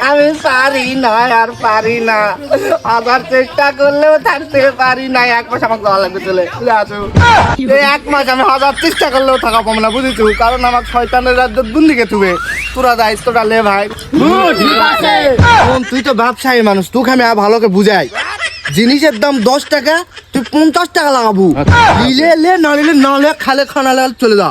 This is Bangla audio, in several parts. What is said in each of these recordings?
আমি পারি না আর পারি না, আবার চেষ্টা করলেও থাকতে পারি না। 1 মাস আমাকে দেওয়া লাগবে, চলে আসো। এই 1 মাস আমি 1000 চেষ্টা করলেও থাকা পাবো না, বুঝেছো? কারণ আমার শয়তানের রাজ্য দুর্নীকে তুবে। তোরা দায়িত্বটা লে ভাই। ঠিক আছে। তুই তো ব্যবসায়ী মানুষ, তোকে আমি ভালোকে বুঝাই। জিনিসের দাম 10 টাকা, তুই 50 টাকা লাগাবো। নিলে লে, না নিলে না লে, খালে খানা চলে যা,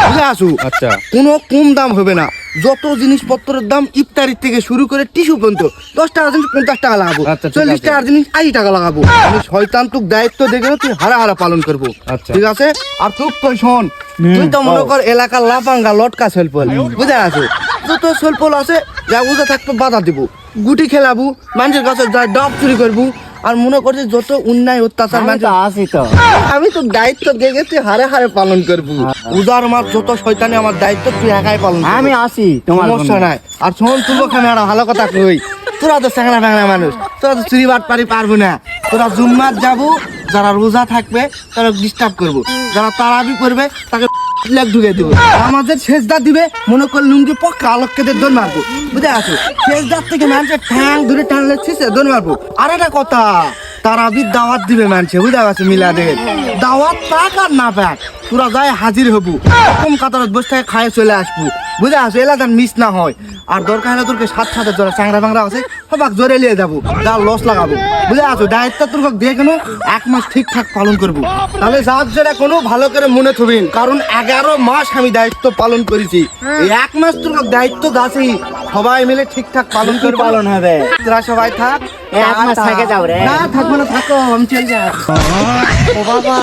বুঝে আসু। আচ্ছা। কোনো কম দাম হবে না। যত জিনিসপত্রের দাম ইফতারি থেকে শুরু করে টিস্যু পর্যন্ত 10 টাকা জিনিস 50 টাকা লাগাবো, আচ্ছা, ঠিক 40 আছে। টাকার জিনিস 80 টাকা লাগাবো। আমি শয়তান তোক দায়িত্ব দেখে তুই হারা হারা পালন করবো, আচ্ছা। ঠিক আছে? আর তুই কই শোন, তুই তো মনে কর এলাকার লাফাঙ্গা লটকা সেলফল, বুঝে আছো? যত সেলফল আছে যা বুঝে থাকবে বাধা দিব, গুটি খেলাবো, মানুষের কাছে যা ডাব চুরি করবো। আর মনে করছে যত অন্যায় অত্যাচার মানুষ, আসি তো। আমি তো দায়িত্ব দেখে তুই হারে হারে পালন করবো। উদার মার যত শয়তানি আমার দায়িত্ব তুই একাই পালন করবি। আমি আসি তোমার সমস্যা নাই। আর শোন, তুই ওখানে একটা ভালো কথা কই, তোরা তো স্যাংরা ফ্যাংরা মানুষ, তোরা তো চুরি বাট পারি পারবো না। তোরা জুম্মাত যাবো, যারা রোজা থাকবে তারা ডিস্টার্ব করবো, যারা তারাবি করবে তাকে লেগ ঢুকে দেবো, আমাদের সেজদা দিবে মনে কর লুঙ্গি পক্কা আলোককে দোন মারবো, বুঝে আছো? সেজদার থেকে মানুষের ঠ্যাং ধরে টানলে ছিসে দোন মারবো। আর একটা কথা, তারাবির দাওয়াত দিবে মানুষে, বুঝে গেছে? মিলাদের দাওয়াত পাক আর না পাক, তোরা যাই হাজির হবো, কম কাতারত বসে থেকে খায় চলে আসবো, বুঝে আসো? এলাকা মিস না হয়। আর দরকার হলে তোরকে সাথে যারা চাংরা বাংরা আছে সবাক জোরে নিয়ে যাবো, যা লস লাগাবো, বুঝে আসো? দায়িত্ব তোর দিয়ে কেন 1 মাস ঠিকঠাক পালন করবো, তাহলে যার যেটা কোনো ভালো করে মনে থবিন। কারণ 11 মাস আমি দায়িত্ব পালন করেছি, এই 1 মাস তোর দায়িত্ব গাছি সবাই মিলে ঠিকঠাক পালন করবো। পালন হবে। তোরা সবাই থাক। 1 মাস থেকে যাও রে। না থাকবো না, থাকো, আমি চলে যাই। ও বাবা।